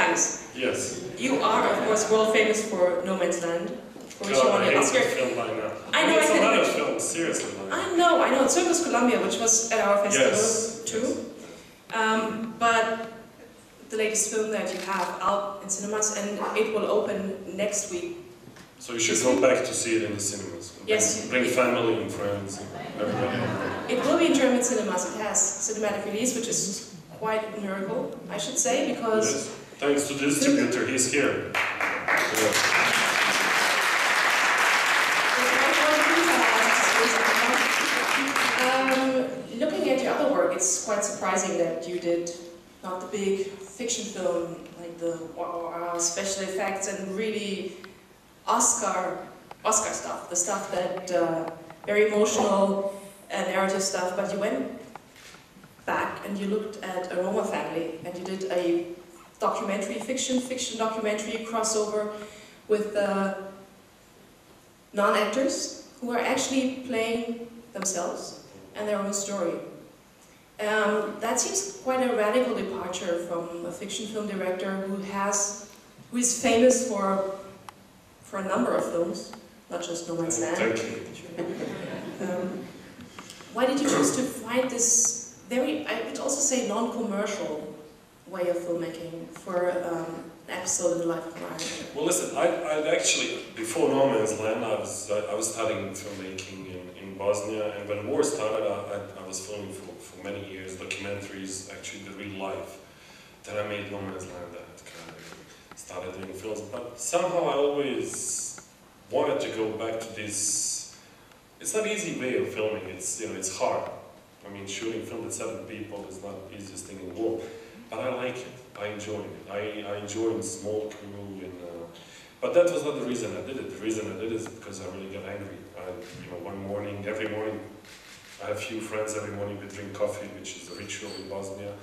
Danis. Yes. You are, of course, world famous for No Man's Land. Of course, God, you won the Oscar. film by now. I know. It's a lot of films, seriously. I know. It's Circus Columbia, which was at our festival too. Yes. But the latest film that you have out in cinemas, and it will open next week. So you should go back to see it in the cinemas. Yes. Bring family and friends and everybody. It will be in German cinemas. It has cinematic release, which is quite a miracle, I should say, because... Yes. Thanks to the distributor, he's here. Yeah. Looking at your other work, it's quite surprising that you did not the big fiction film, like the special effects and really Oscar stuff, the stuff that very emotional and narrative stuff, but you went back and you looked at a Roma family and you did a documentary, fiction documentary crossover with non-actors who are actually playing themselves and their own story. That seems quite a radical departure from a fiction film director who is famous for a number of films, not just No Man's Land. Thank you. Why did you choose to find this very, I would also say, non-commercial way of filmmaking for an episode in the life of an artist? Well, listen, I'd actually, before No Man's Land, I was studying filmmaking in Bosnia, and when war started, I was filming for many years, documentaries, actually the real life. Then I made No Man's Land, that kind of started doing films, but somehow I always wanted to go back to this. It's not an easy way of filming, it's hard. I mean, shooting film with 7 people is not the easiest thing in the world, but I like it, I enjoy it. I enjoy the small crew, but that was not the reason I did it. The reason I did it is because I really got angry. One morning, every morning, I have a few friends, every morning we drink coffee, which is a ritual in Bosnia.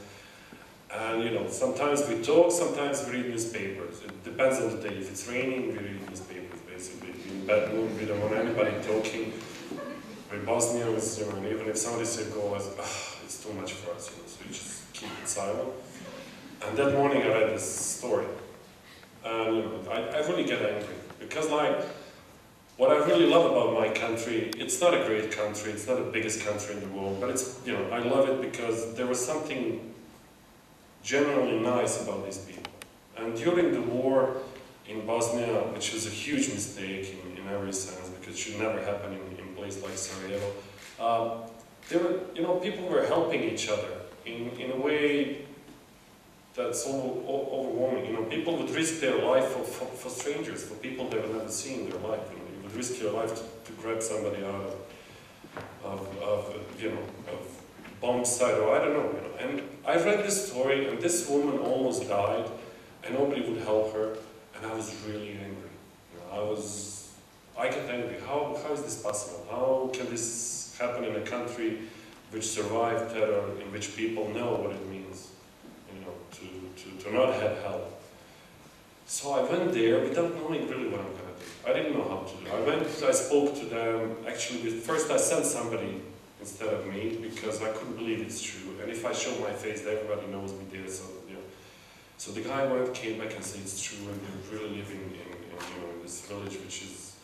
And sometimes we talk, sometimes we read newspapers. It depends on the day. If it's raining, we read newspapers, basically. If we're in bad mood, we don't want anybody talking. We're Bosnians, and even if somebody says go, it's too much for us, so we just keep it silent. And that morning I read this story. And I really get angry. Because what I really love about my country, it's not a great country, it's not the biggest country in the world, but it's, I love it because there was something genuinely nice about these people. And during the war in Bosnia, which was a huge mistake in every sense, because it should never happen in a place like Sarajevo, there were, people were helping each other in a way that's overwhelming. People would risk their life for strangers, for people they would never see in their life. You would risk your life to grab somebody out of bomb site, or I don't know. And I read this story, and this woman almost died, and nobody would help her, and I was really angry. I get angry. How is this possible? How can this happen in a country which survived terror, in which people know what it means, to not have help? So I went there without knowing really what I'm going to do. I didn't know how to do. I spoke to them. Actually, first I sent somebody instead of me, because I couldn't believe it's true. And if I show my face, everybody knows me there. So the guy came back and said it's true, and they're really living in this village which is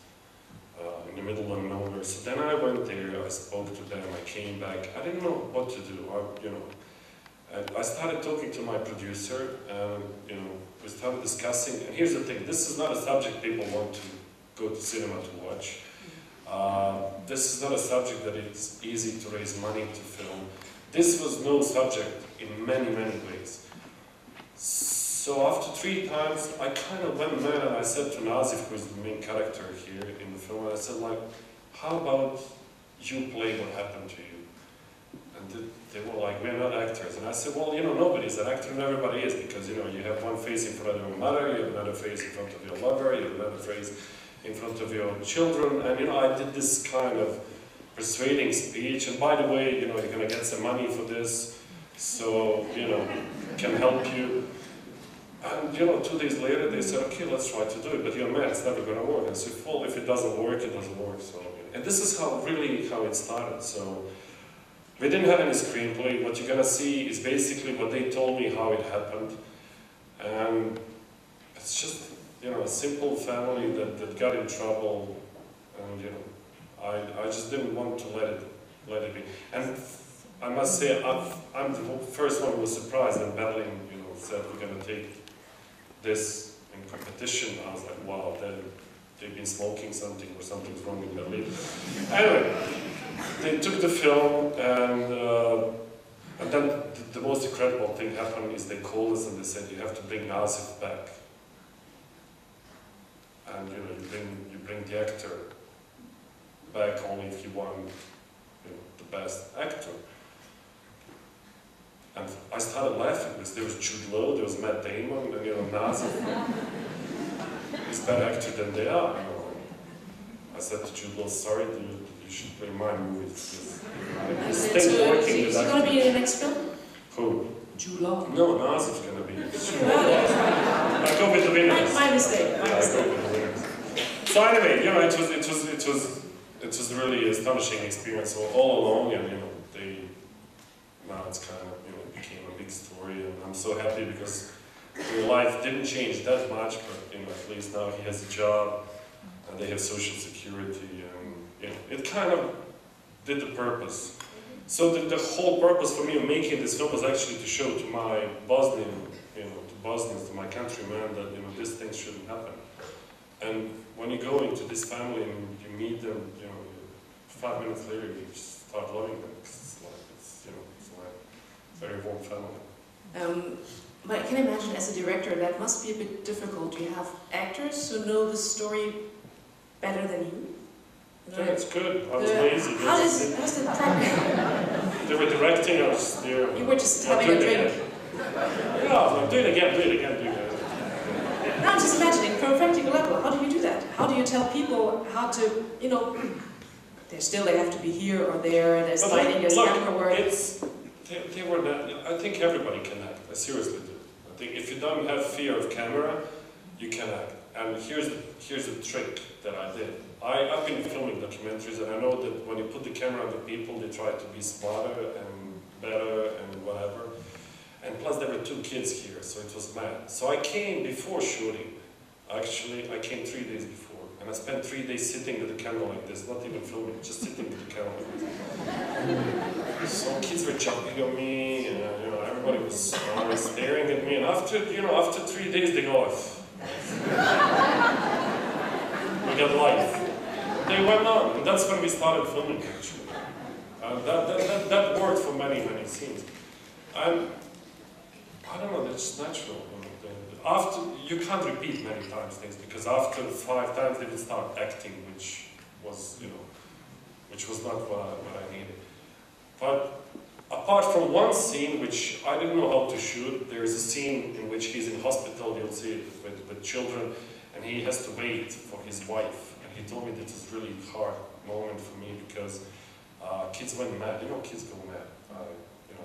in the middle of nowhere. So then I went there, I spoke to them, I came back. I didn't know what to do. I started talking to my producer, and we started discussing. And here's the thing: this is not a subject people want to go to cinema to watch. This is not a subject that it's easy to raise money to film. This was no subject in many, many ways. So after 3 times, I kind of went mad, and I said to Nazif, who is the main character here in the film, I said, how about you play what happened to you? And they were like, we're not actors. And I said, well, nobody's an actor, and everybody is, because, you have one face in front of your mother, you have another face in front of your lover, you have another face in front of your children, and I did this kind of persuading speech, and by the way, you're gonna get some money for this, so, can help you. And 2 days later they said, okay, let's try to do it, but you're mad, it's never gonna work. And I said, well, if it doesn't work, it doesn't work. So, and this is how it started. So we didn't have any screenplay. What you're gonna see is basically what they told me how it happened. And it's just, you know, a simple family that got in trouble, and you know, I just didn't want to let it be. And I must say, I'm the first one who was surprised when Berlin, you know, said we're going to take this in competition. I was like, wow, they've been smoking something or something's wrong in Berlin. Anyway, they took the film, and then the most incredible thing happened is they called us and they said, you have to bring Nazif back. And you know, you bring the actor back only if you want, you know, the best actor. And I started laughing because there was Jude Law, there was Matt Damon, and you know, Nazif is a better actor than they are. You know. I said to Jude Law, sorry, you should play my movies. Is he going to be in the next film? Who? Jude Law. No, Nazif's going to be. I go with the winners. My mistake. Yeah, I go with the winners. So anyway, you know, it was a really astonishing experience. So all along, and you know, now it's kind of, you know, became a big story, and I'm so happy because their life didn't change that much, but you know, at least now he has a job, and they have social security, and you know, it kind of did the purpose. So the whole purpose for me of making this film was actually to show to my Bosnian, you know, to Bosnians, to my countrymen, that you know, these things shouldn't happen. And when you go into this family and you meet them, you know, 5 minutes later you just start loving them. It's you know, it's like a very warm family. But I can imagine as a director that must be a bit difficult. You have actors who know the story better than you. Yeah, it's good. I was lazy. How's the practice? They were directing us there. You were just having a drink. Yeah, do it again, do it again, do it again. No, I'm just imagining, from a practical level, how do you do that? How do you tell people how to, you know, they have to be here or there, there's lighting, there's camera work. They were not, I think everybody can act, I seriously do. I think if you don't have fear of camera, you can act. And here's the trick that I did. I've been filming documentaries, and I know that when you put the camera on the people, they try to be smarter and better and whatever. And plus there were 2 kids here, so it was mad. So I came before shooting. Actually, I came 3 days before. And I spent 3 days sitting with the camera like this, not even filming, just sitting with the camera like this. So kids were jumping on me, and you know, everybody was staring at me. And after 3 days they go off. We got life. They went on, and that's when we started filming actually. That worked for many scenes. I don't know, that's natural. After, you can't repeat many times things, because after 5 times they would start acting, which was, you know, which was not what I needed. But apart from one scene, which I didn't know how to shoot, there is a scene in which he's in hospital, you'll see it with children, and he has to wait for his wife. And he told me this is a really hard moment for me, because kids went mad. You know, kids go mad.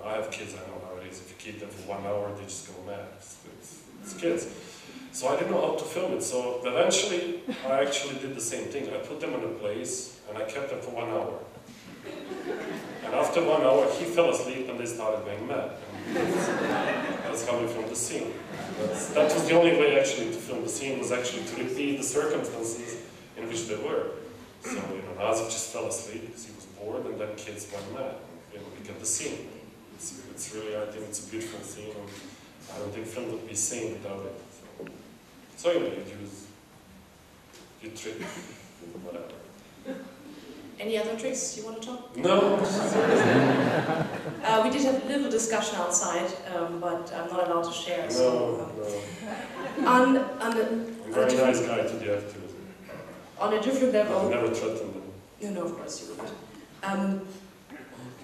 I have kids, I know how it is. If you keep them for 1 hour, they just go mad. It's kids. So I didn't know how to film it. So eventually, I actually did the same thing. I put them in a place, and I kept them for 1 hour. And after 1 hour, he fell asleep, and they started going mad. That's how we filmed the scene. That was the only way actually to film the scene, was actually to repeat the circumstances in which they were. So, you know, Nazif just fell asleep because he was bored, and then kids went mad. You know, we get the scene. It's really, I think it's a beautiful scene, and I don't think film would be sane without it. So you know, you trick, whatever. Any other tricks you want to talk? No. We did have a little discussion outside, but I'm not allowed to share. No, so, no. I'm a very nice guy to the actors. On a different level. I never threatened them. You know, of course you would.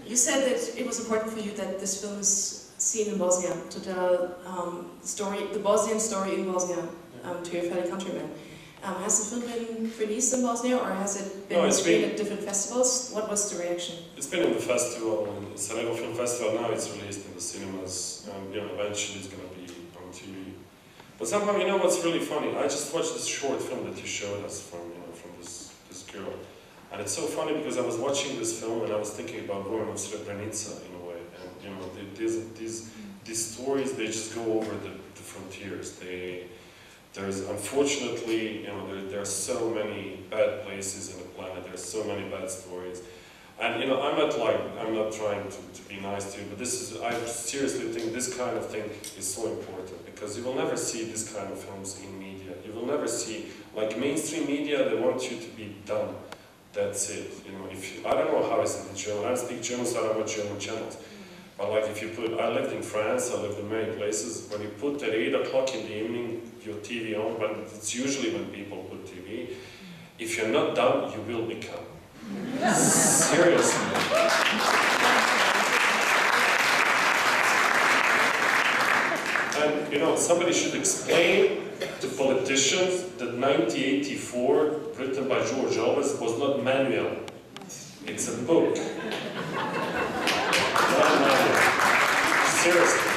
You said that it was important for you that this film is seen in Bosnia, to tell the Bosnian story in Bosnia to your fellow countrymen. Has the film been released in Bosnia, or has it been screened at different festivals? What was the reaction? It's been in the festival, in the Sarajevo Film Festival. Now it's released in the cinemas, and you know, eventually it's going to be on TV. But somehow, you know what's really funny? I just watched this short film that you showed us from this girl. And it's so funny because I was watching this film and I was thinking about women of Srebrenica in a way. And you know, these stories, they just go over the frontiers. They there's unfortunately, you know, there are so many bad places in the planet. There's so many bad stories, and you know, I'm not trying to be nice to you, but I seriously think this kind of thing is so important, because you will never see this kind of films in media. You will never see, like mainstream media, they want you to be done. That's it. You know, I don't know how is it in German. I don't speak German, so I don't watch German channels. But like if you put, I lived in France, I lived in many places, when you put at 8 o'clock in the evening your TV on, but it's usually when people put TV, if you're not done, you will become. Seriously. And you know, somebody should explain to politicians that 1984, written by George Orwell, was not manual. It's a book. Seriously.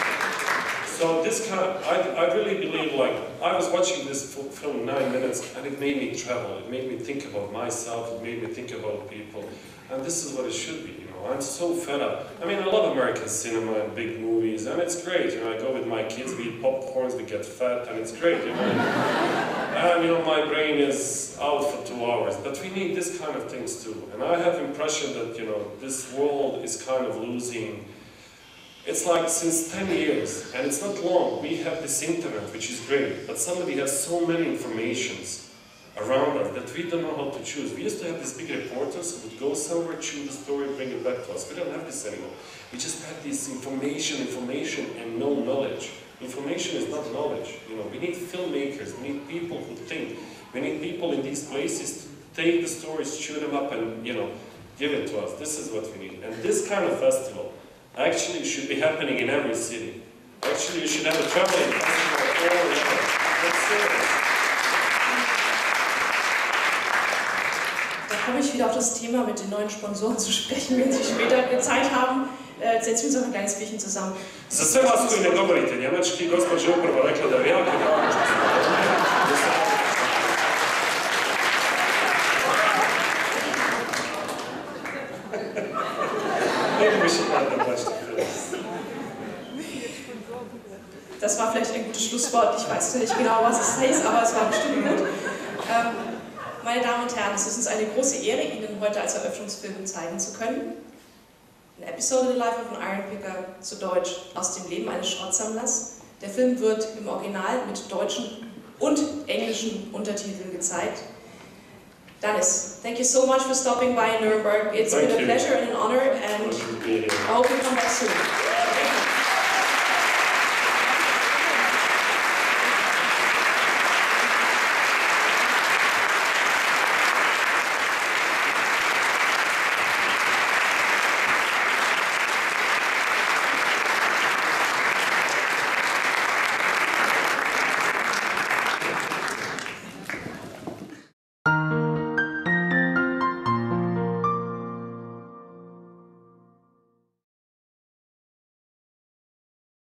So this kind of, I really believe, like, I was watching this film 9 minutes and it made me travel, it made me think about myself, it made me think about people, and this is what it should be, you know. I'm so fed up. I mean, I love American cinema and big movies, and it's great, you know. I go with my kids, we eat popcorns, we get fat, and it's great, you know. And, you know, my brain is out for 2 hours, but we need this kind of things too. And I have the impression that, you know, this world is kind of losing. It's like since 10 years, and it's not long, we have this internet, which is great, but suddenly we have so many informations around us that we don't know how to choose. We used to have these big reporters who would go somewhere, choose the story, bring it back to us. We don't have this anymore. We just have this information, and no knowledge. Information is not knowledge. You know, we need filmmakers, we need people who think. We need people in these places to take the stories, chew them up, and, you know, give it to us. This is what we need. And this kind of festival actually should be happening in every city. Actually, you should have a traveling festival all around. That's serious. Da komme ich wieder auf das Thema mit den neuen Sponsoren zu sprechen, wenn Sie später Zeit haben. Setzen wir uns noch ein kleines Bierchen zusammen. Za sve vas koji ne govorite njemački, gospođa upravo rekla da je jako drago što ste Das war vielleicht ein gutes Schlusswort. Ich weiß nicht genau, was es heißt, aber es war bestimmt gut. Meine Damen und Herren, es ist uns eine große Ehre, Ihnen heute als Eröffnungsfilm zeigen zu können. Eine Epizoda, The Life of an Iron Picker, zu Deutsch aus dem Leben eines Schrottsammlers. Der Film wird im Original mit deutschen und englischen Untertiteln gezeigt. Danis, thank you so much for stopping by in Nürnberg. It's been a pleasure and an honor, and I hope you come back soon.